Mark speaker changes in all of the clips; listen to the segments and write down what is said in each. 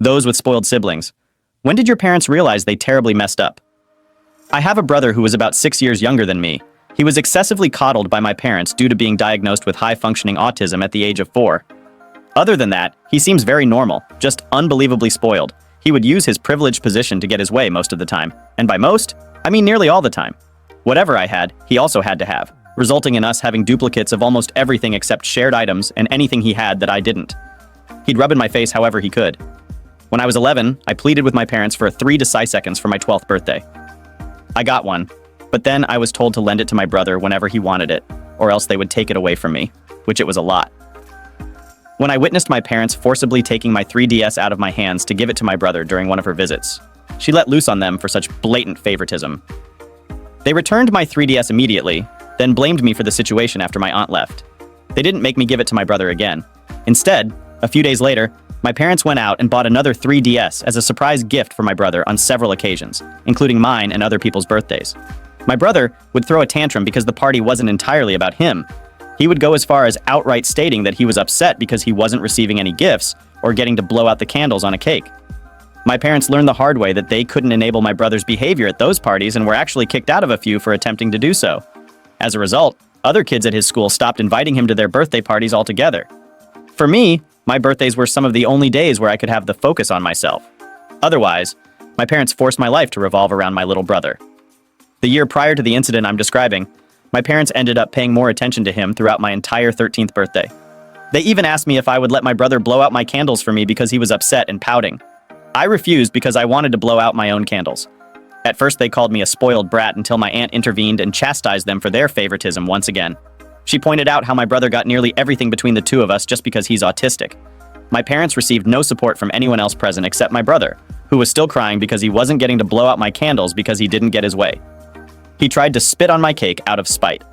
Speaker 1: those with spoiled siblings. When did your parents realize they terribly messed up? I have a brother who was about 6 years younger than me. He was excessively coddled by my parents due to being diagnosed with high-functioning autism at the age of 4. Other than that, he seems very normal, just unbelievably spoiled. He would use his privileged position to get his way most of the time. And by most, I mean nearly all the time. Whatever I had, he also had to have, resulting in us having duplicates of almost everything except shared items and anything he had that I didn't. He'd rub in my face however he could. When I was 11, I pleaded with my parents for a 3 deciseconds for my 12th birthday. I got one, but then I was told to lend it to my brother whenever he wanted it, or else they would take it away from me, which it was a lot. When I witnessed my parents forcibly taking my 3DS out of my hands to give it to my brother during one of her visits, she let loose on them for such blatant favoritism. They returned my 3DS immediately, then blamed me for the situation after my aunt left. They didn't make me give it to my brother again. Instead, a few days later, my parents went out and bought another 3DS as a surprise gift for my brother on several occasions, including mine and other people's birthdays. My brother would throw a tantrum because the party wasn't entirely about him. He would go as far as outright stating that he was upset because he wasn't receiving any gifts or getting to blow out the candles on a cake. My parents learned the hard way that they couldn't enable my brother's behavior at those parties and were actually kicked out of a few for attempting to do so. As a result, other kids at his school stopped inviting him to their birthday parties altogether. For me, my birthdays were some of the only days where I could have the focus on myself. Otherwise, my parents forced my life to revolve around my little brother. The year prior to the incident I'm describing, my parents ended up paying more attention to him throughout my entire 13th birthday. They even asked me if I would let my brother blow out my candles for me because he was upset and pouting. I refused because I wanted to blow out my own candles. At first they called me a spoiled brat until my aunt intervened and chastised them for their favoritism once again. She pointed out how my brother got nearly everything between the two of us just because he's autistic. My parents received no support from anyone else present except my brother, who was still crying because he wasn't getting to blow out my candles because he didn't get his way. He tried to spit on my cake out of spite.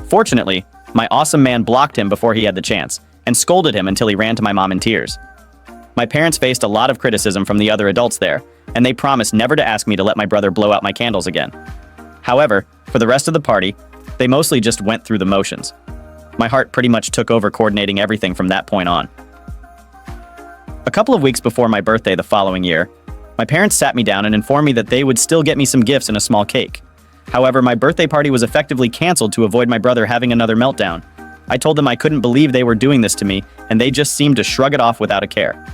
Speaker 1: Fortunately, my awesome man blocked him before he had the chance, and scolded him until he ran to my mom in tears. My parents faced a lot of criticism from the other adults there, and they promised never to ask me to let my brother blow out my candles again. However, for the rest of the party, they mostly just went through the motions. My heart pretty much took over coordinating everything from that point on. A couple of weeks before my birthday the following year, my parents sat me down and informed me that they would still get me some gifts and a small cake. However, my birthday party was effectively canceled to avoid my brother having another meltdown. I told them I couldn't believe they were doing this to me, and they just seemed to shrug it off without a care.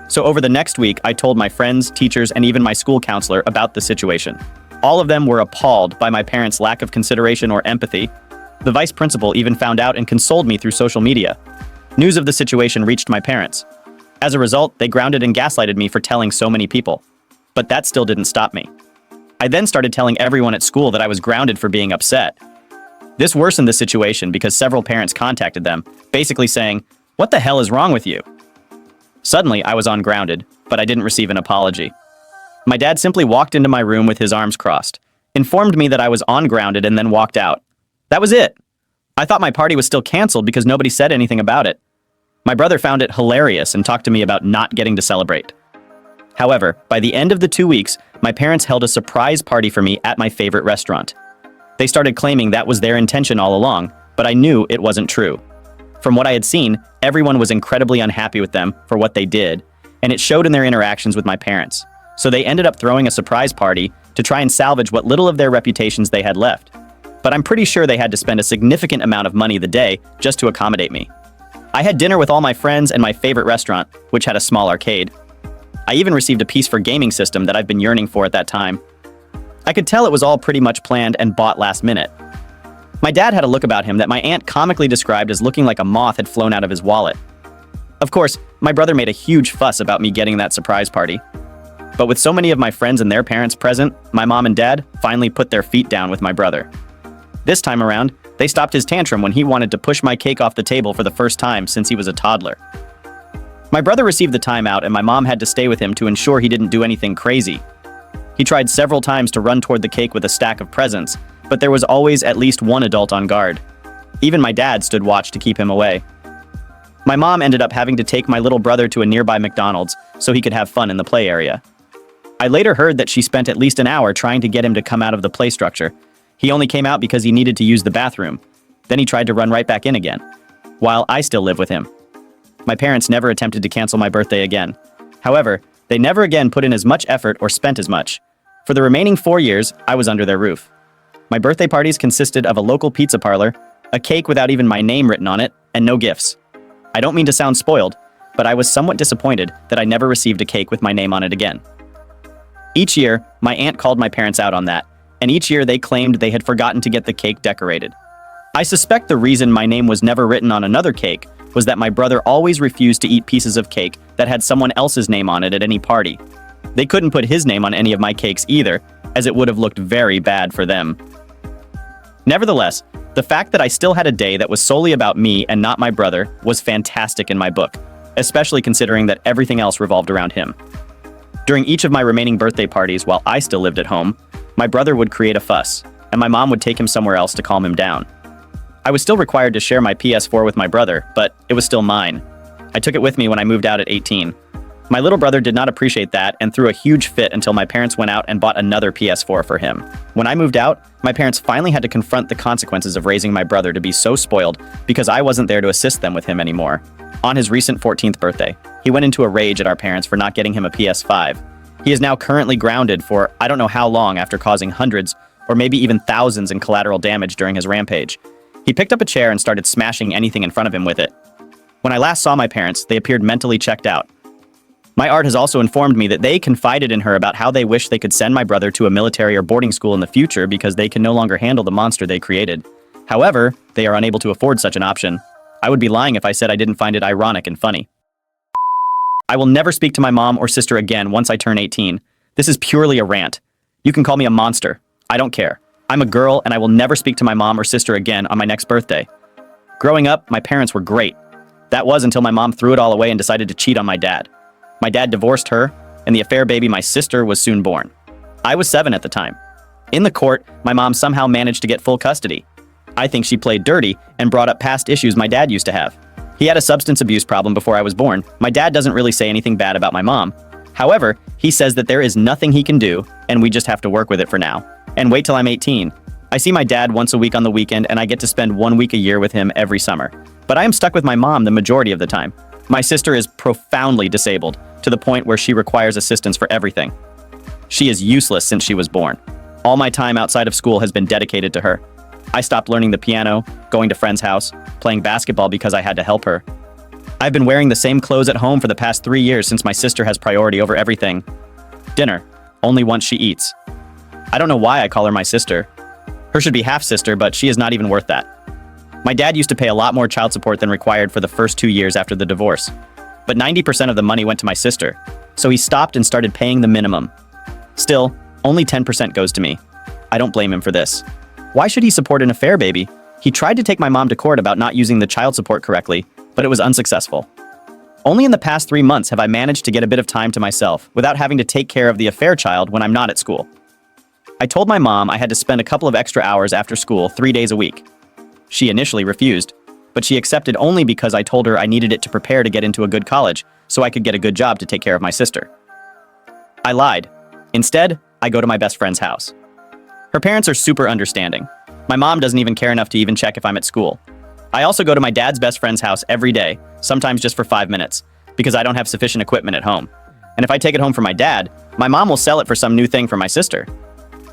Speaker 1: So over the next week, I told my friends, teachers, and even my school counselor about the situation. All of them were appalled by my parents' lack of consideration or empathy. The vice principal even found out and consoled me through social media. News of the situation reached my parents. As a result, they grounded and gaslighted me for telling so many people. But that still didn't stop me. I then started telling everyone at school that I was grounded for being upset. This worsened the situation because several parents contacted them, basically saying, "What the hell is wrong with you?" Suddenly, I was ungrounded, but I didn't receive an apology. My dad simply walked into my room with his arms crossed, informed me that I was ungrounded, and then walked out. That was it. I thought my party was still canceled because nobody said anything about it. My brother found it hilarious and talked to me about not getting to celebrate. However, by the end of the 2 weeks, my parents held a surprise party for me at my favorite restaurant. They started claiming that was their intention all along, but I knew it wasn't true. From what I had seen, everyone was incredibly unhappy with them for what they did, and it showed in their interactions with my parents. So they ended up throwing a surprise party to try and salvage what little of their reputations they had left. But I'm pretty sure they had to spend a significant amount of money the day just to accommodate me. I had dinner with all my friends and my favorite restaurant, which had a small arcade. I even received a piece for gaming system that I've been yearning for at that time. I could tell it was all pretty much planned and bought last minute. My dad had a look about him that my aunt comically described as looking like a moth had flown out of his wallet. Of course, my brother made a huge fuss about me getting that surprise party. But with so many of my friends and their parents present, my mom and dad finally put their feet down with my brother. This time around, they stopped his tantrum when he wanted to push my cake off the table for the first time since he was a toddler. My brother received the timeout and my mom had to stay with him to ensure he didn't do anything crazy. He tried several times to run toward the cake with a stack of presents, but there was always at least one adult on guard. Even my dad stood watch to keep him away. My mom ended up having to take my little brother to a nearby McDonald's so he could have fun in the play area. I later heard that she spent at least an hour trying to get him to come out of the play structure. He only came out because he needed to use the bathroom. Then he tried to run right back in again, while I still live with him. My parents never attempted to cancel my birthday again. However, They never again put in as much effort or spent as much. For the remaining 4 years, I was under their roof. My birthday parties consisted of a local pizza parlor, a cake without even my name written on it, and no gifts. I don't mean to sound spoiled, but I was somewhat disappointed that I never received a cake with my name on it again. Each year, my aunt called my parents out on that, and each year they claimed they had forgotten to get the cake decorated. I suspect the reason my name was never written on another cake was that my brother always refused to eat pieces of cake that had someone else's name on it at any party. They couldn't put his name on any of my cakes either, as it would have looked very bad for them. Nevertheless, the fact that I still had a day that was solely about me and not my brother was fantastic in my book, especially considering that everything else revolved around him. During each of my remaining birthday parties while I still lived at home, my brother would create a fuss, and my mom would take him somewhere else to calm him down. I was still required to share my PS4 with my brother, but it was still mine. I took it with me when I moved out at 18. My little brother did not appreciate that and threw a huge fit until my parents went out and bought another PS4 for him. When I moved out, my parents finally had to confront the consequences of raising my brother to be so spoiled because I wasn't there to assist them with him anymore. On his recent 14th birthday, he went into a rage at our parents for not getting him a PS5. He is now currently grounded for I don't know how long after causing hundreds or maybe even thousands in collateral damage during his rampage. He picked up a chair and started smashing anything in front of him with it. When I last saw my parents, they appeared mentally checked out. My art has also informed me that they confided in her about how they wish they could send my brother to a military or boarding school in the future because they can no longer handle the monster they created. However, they are unable to afford such an option. I would be lying if I said I didn't find it ironic and funny. I will never speak to my mom or sister again once I turn 18. This is purely a rant. You can call me a monster. I don't care. I'm a girl and I will never speak to my mom or sister again on my next birthday. Growing up, my parents were great. That was until my mom threw it all away and decided to cheat on my dad. My dad divorced her, and the affair baby, my sister, was soon born. I was 7 at the time. In the court, my mom somehow managed to get full custody. I think she played dirty and brought up past issues my dad used to have. He had a substance abuse problem before I was born. My dad doesn't really say anything bad about my mom. However, he says that there is nothing he can do, and we just have to work with it for now. And wait till I'm 18. I see my dad once a week on the weekend, and I get to spend 1 week a year with him every summer. But I am stuck with my mom the majority of the time. My sister is profoundly disabled, to the point where she requires assistance for everything. She is useless since she was born. All my time outside of school has been dedicated to her. I stopped learning the piano, going to friends' house, playing basketball because I had to help her. I've been wearing the same clothes at home for the past 3 years since my sister has priority over everything. Dinner, only once she eats. I don't know why I call her my sister. Her should be half-sister, but she is not even worth that. My dad used to pay a lot more child support than required for the first 2 years after the divorce. But 90% of the money went to my sister, so he stopped and started paying the minimum. Still, only 10% goes to me. I don't blame him for this. Why should he support an affair baby? He tried to take my mom to court about not using the child support correctly, but it was unsuccessful. Only in the past 3 months have I managed to get a bit of time to myself without having to take care of the affair child when I'm not at school. I told my mom I had to spend a couple of extra hours after school 3 days a week. She initially refused, but she accepted only because I told her I needed it to prepare to get into a good college so I could get a good job to take care of my sister. I lied. Instead, I go to my best friend's house. Her parents are super understanding. My mom doesn't even care enough to even check if I'm at school. I also go to my dad's best friend's house every day, sometimes just for 5 minutes, because I don't have sufficient equipment at home. And if I take it home for my dad, my mom will sell it for some new thing for my sister.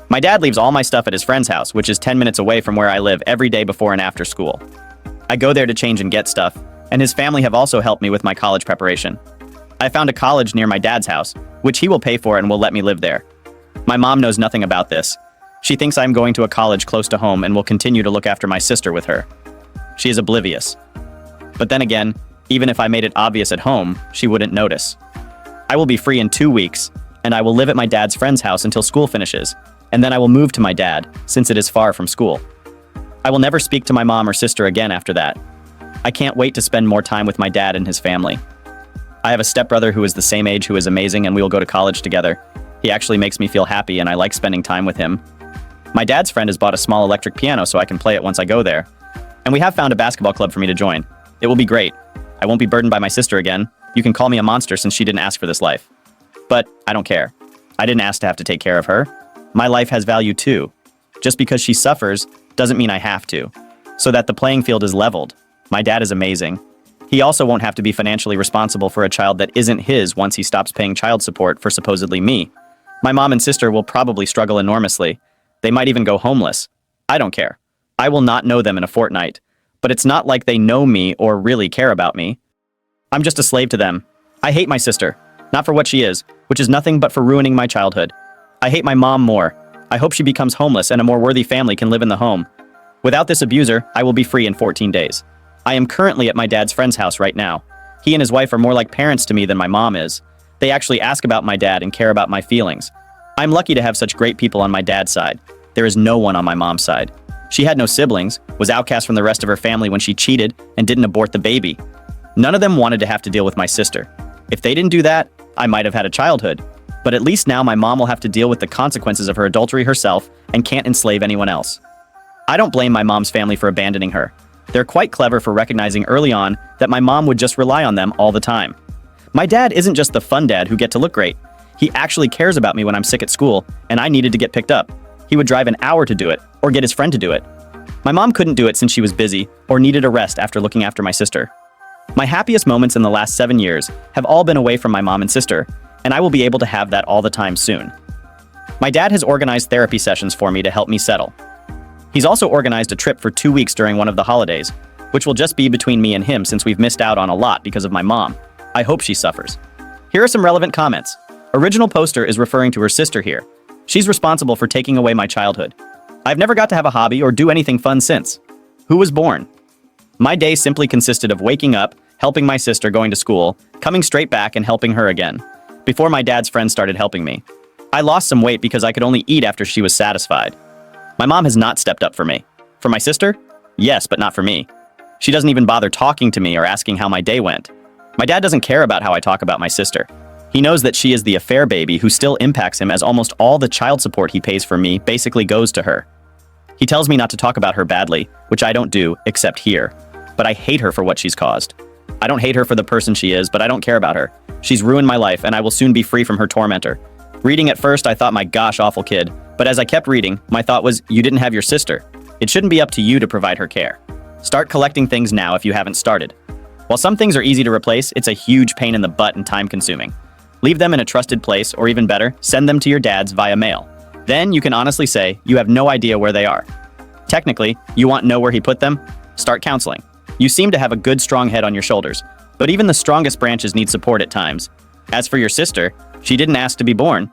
Speaker 1: My dad leaves all my stuff at his friend's house, which is 10 minutes away from where I live every day before and after school. I go there to change and get stuff, and his family have also helped me with my college preparation. I found a college near my dad's house, which he will pay for and will let me live there. My mom knows nothing about this. She thinks I'm going to a college close to home and will continue to look after my sister with her. She is oblivious. But then again, even if I made it obvious at home, she wouldn't notice. I will be free in 2 weeks, and I will live at my dad's friend's house until school finishes, and then I will move to my dad, since it is far from school. I will never speak to my mom or sister again after that. I can't wait to spend more time with my dad and his family. I have a stepbrother who is the same age who is amazing, and we will go to college together. He actually makes me feel happy, and I like spending time with him. My dad's friend has bought a small electric piano so I can play it once I go there. And we have found a basketball club for me to join. It will be great. I won't be burdened by my sister again. You can call me a monster since she didn't ask for this life. But I don't care. I didn't ask to have to take care of her. My life has value too. Just because she suffers doesn't mean I have to. So that the playing field is leveled. My dad is amazing. He also won't have to be financially responsible for a child that isn't his once he stops paying child support for supposedly me. My mom and sister will probably struggle enormously. They might even go homeless. I don't care. I will not know them in a fortnight. But it's not like they know me or really care about me. I'm just a slave to them. I hate my sister. Not for what she is, which is nothing but for ruining my childhood. I hate my mom more. I hope she becomes homeless and a more worthy family can live in the home. Without this abuser, I will be free in 14 days. I am currently at my dad's friend's house right now. He and his wife are more like parents to me than my mom is. They actually ask about my dad and care about my feelings. I'm lucky to have such great people on my dad's side. There is no one on my mom's side. She had no siblings, was outcast from the rest of her family when she cheated, and didn't abort the baby. None of them wanted to have to deal with my sister. If they didn't do that, I might have had a childhood. But at least now my mom will have to deal with the consequences of her adultery herself and can't enslave anyone else. I don't blame my mom's family for abandoning her. They're quite clever for recognizing early on that my mom would just rely on them all the time. My dad isn't just the fun dad who get to look great. He actually cares about me when I'm sick at school and I needed to get picked up. He would drive an hour to do it, or get his friend to do it. My mom couldn't do it since she was busy or needed a rest after looking after my sister. My happiest moments in the last 7 years have all been away from my mom and sister, and I will be able to have that all the time soon. My dad has organized therapy sessions for me to help me settle. He's also organized a trip for 2 weeks during one of the holidays, which will just be between me and him since we've missed out on a lot because of my mom. I hope she suffers. Here are some relevant comments. Original poster is referring to her sister here. She's responsible for taking away my childhood. I've never got to have a hobby or do anything fun since. Who was born? My day simply consisted of waking up, helping my sister going to school, coming straight back and helping her again, before my dad's friends started helping me. I lost some weight because I could only eat after she was satisfied. My mom has not stepped up for me. For my sister? Yes, but not for me. She doesn't even bother talking to me or asking how my day went. My dad doesn't care about how I talk about my sister. He knows that she is the affair baby who still impacts him as almost all the child support he pays for me basically goes to her. He tells me not to talk about her badly, which I don't do, except here. But I hate her for what she's caused. I don't hate her for the person she is, but I don't care about her. She's ruined my life, and I will soon be free from her tormentor. Reading at first, I thought, my gosh, awful kid. But as I kept reading, my thought was, you didn't have your sister. It shouldn't be up to you to provide her care. Start collecting things now if you haven't started. While some things are easy to replace, it's a huge pain in the butt and time-consuming. Leave them in a trusted place, or even better, send them to your dad's via mail. Then you can honestly say you have no idea where they are. Technically, you want to know where he put them? Start counseling. You seem to have a good, strong head on your shoulders, but even the strongest branches need support at times. As for your sister, she didn't ask to be born.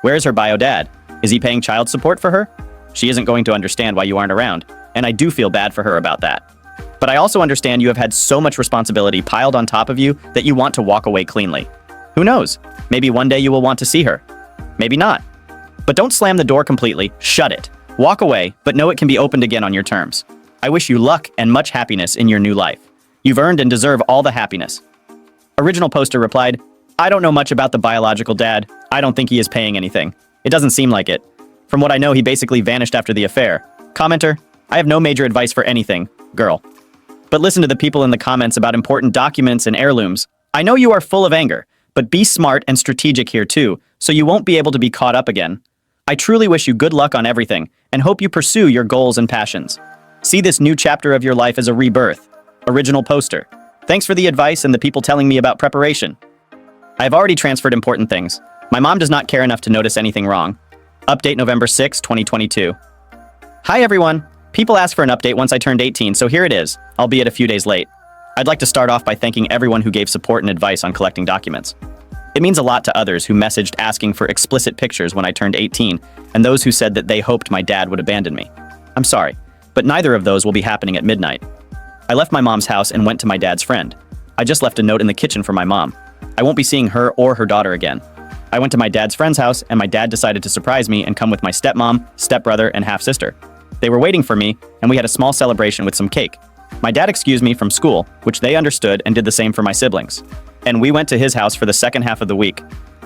Speaker 1: Where's her bio dad? Is he paying child support for her? She isn't going to understand why you aren't around, and I do feel bad for her about that. But I also understand you have had so much responsibility piled on top of you that you want to walk away cleanly. Who knows? Maybe one day you will want to see her. Maybe not. But don't slam the door completely, shut it. Walk away, but know it can be opened again on your terms. I wish you luck and much happiness in your new life. You've earned and deserve all the happiness. Original poster replied, I don't know much about the biological dad. I don't think he is paying anything. It doesn't seem like it. From what I know, he basically vanished after the affair. Commenter, I have no major advice for anything, girl. But listen to the people in the comments about important documents and heirlooms. I know you are full of anger, but be smart and strategic here too, so you won't be able to be caught up again. I truly wish you good luck on everything, and hope you pursue your goals and passions. See this new chapter of your life as a rebirth. Original poster. Thanks for the advice and the people telling me about preparation. I have already transferred important things. My mom does not care enough to notice anything wrong. Update November 6, 2022. Hi everyone. People asked for an update once I turned 18, so here it is, albeit a few days late. I'd like to start off by thanking everyone who gave support and advice on collecting documents. It means a lot to others who messaged asking for explicit pictures when I turned 18, and those who said that they hoped my dad would abandon me. I'm sorry, but neither of those will be happening at midnight. I left my mom's house and went to my dad's friend. I just left a note in the kitchen for my mom. I won't be seeing her or her daughter again. I went to my dad's friend's house, and my dad decided to surprise me and come with my stepmom, stepbrother, and half-sister. They were waiting for me, and we had a small celebration with some cake. My dad excused me from school, which they understood and did the same for my siblings. And we went to his house for the second half of the week,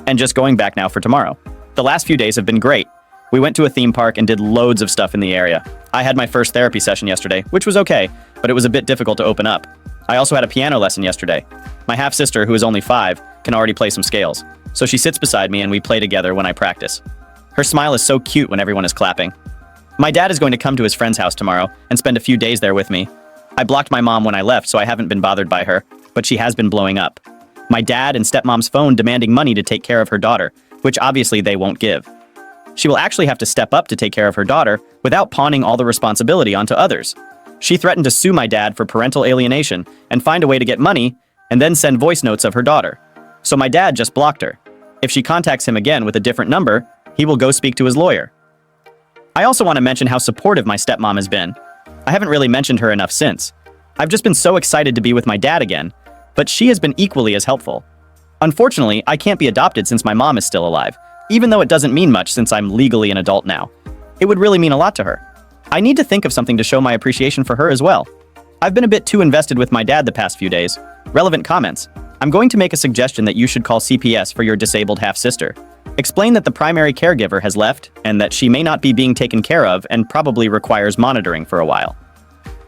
Speaker 1: and just going back now for tomorrow. The last few days have been great. We went to a theme park and did loads of stuff in the area. I had my first therapy session yesterday, which was okay, but it was a bit difficult to open up. I also had a piano lesson yesterday. My half-sister, who is only 5, can already play some scales, so she sits beside me and we play together when I practice. Her smile is so cute when everyone is clapping. My dad is going to come to his friend's house tomorrow and spend a few days there with me. I blocked my mom when I left, so I haven't been bothered by her, but she has been blowing up. My dad and stepmom's phone demanding money to take care of her daughter, which obviously they won't give. She will actually have to step up to take care of her daughter without pawning all the responsibility onto others. She threatened to sue my dad for parental alienation and find a way to get money and then send voice notes of her daughter. So my dad just blocked her. If she contacts him again with a different number, he will go speak to his lawyer. I also want to mention how supportive my stepmom has been. I haven't really mentioned her enough since. I've just been so excited to be with my dad again, but she has been equally as helpful. Unfortunately, I can't be adopted since my mom is still alive, even though it doesn't mean much since I'm legally an adult now. It would really mean a lot to her. I need to think of something to show my appreciation for her as well. I've been a bit too invested with my dad the past few days. Relevant comments. I'm going to make a suggestion that you should call CPS for your disabled half-sister. Explain that the primary caregiver has left and that she may not be being taken care of and probably requires monitoring for a while.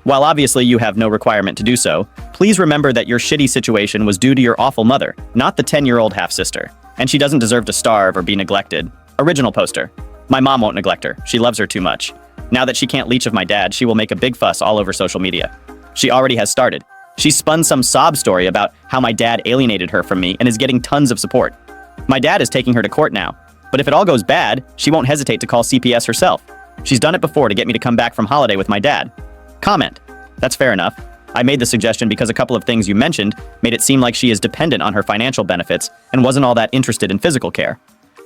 Speaker 1: While obviously you have no requirement to do so, please remember that your shitty situation was due to your awful mother, not the 10-year-old half-sister. And she doesn't deserve to starve or be neglected. Original poster. My mom won't neglect her. She loves her too much. Now that she can't leech of my dad, she will make a big fuss all over social media. She already has started. She spun some sob story about how my dad alienated her from me and is getting tons of support. My dad is taking her to court now. But if it all goes bad, she won't hesitate to call CPS herself. She's done it before to get me to come back from holiday with my dad. Comment. That's fair enough. I made the suggestion because a couple of things you mentioned made it seem like she is dependent on her financial benefits and wasn't all that interested in physical care.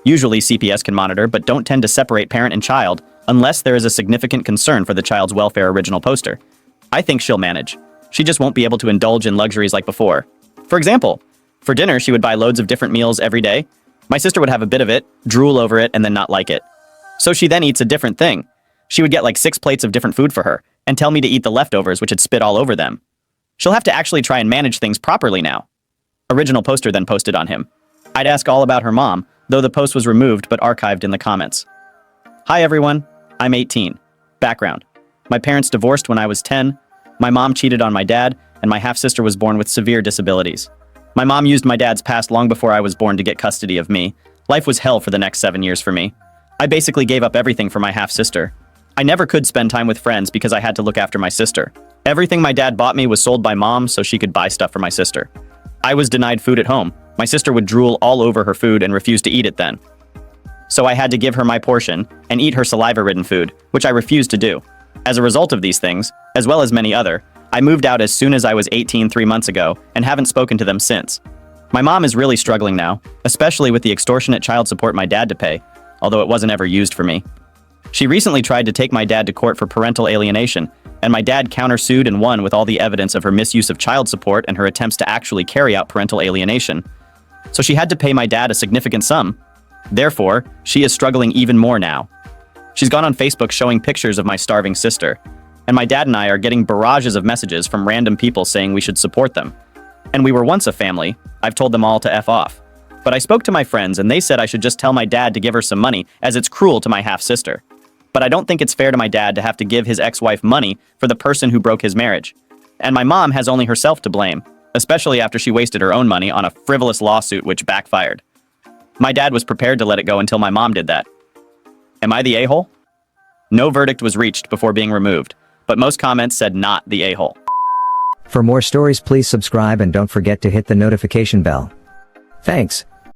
Speaker 1: Usually CPS can monitor, but don't tend to separate parent and child unless there is a significant concern for the child's welfare. Original poster. I think she'll manage. She just won't be able to indulge in luxuries like before. For example, for dinner she would buy loads of different meals every day. My sister would have a bit of it, drool over it, and then not like it. So she then eats a different thing. She would get like 6 plates of different food for her and tell me to eat the leftovers, which had spit all over them. She'll have to actually try and manage things properly now. Original poster then posted on him. I'd ask all about her mom, though the post was removed but archived in the comments. Hi everyone, I'm 18. Background. My parents divorced when I was 10. My mom cheated on my dad, and my half-sister was born with severe disabilities. My mom used my dad's past long before I was born to get custody of me. Life was hell for the next 7 years for me. I basically gave up everything for my half-sister. I never could spend time with friends because I had to look after my sister. Everything my dad bought me was sold by mom so she could buy stuff for my sister. I was denied food at home. My sister would drool all over her food and refuse to eat it then. So I had to give her my portion and eat her saliva-ridden food, which I refused to do. As a result of these things, as well as many other, I moved out as soon as I was 18 3 months ago and haven't spoken to them since. My mom is really struggling now, especially with the extortionate child support my dad to pay, although it wasn't ever used for me. She recently tried to take my dad to court for parental alienation, and my dad countersued and won with all the evidence of her misuse of child support and her attempts to actually carry out parental alienation. So she had to pay my dad a significant sum. Therefore, she is struggling even more now. She's gone on Facebook showing pictures of my starving sister, and my dad and I are getting barrages of messages from random people saying we should support them. And we were once a family. I've told them all to F off. But I spoke to my friends and they said I should just tell my dad to give her some money as it's cruel to my half-sister. But I don't think it's fair to my dad to have to give his ex-wife money for the person who broke his marriage. And my mom has only herself to blame, especially after she wasted her own money on a frivolous lawsuit which backfired. My dad was prepared to let it go until my mom did that. Am I the a-hole? No verdict was reached before being removed, but most comments said not the a-hole.
Speaker 2: For more stories, please subscribe and don't forget to hit the notification bell. Thanks.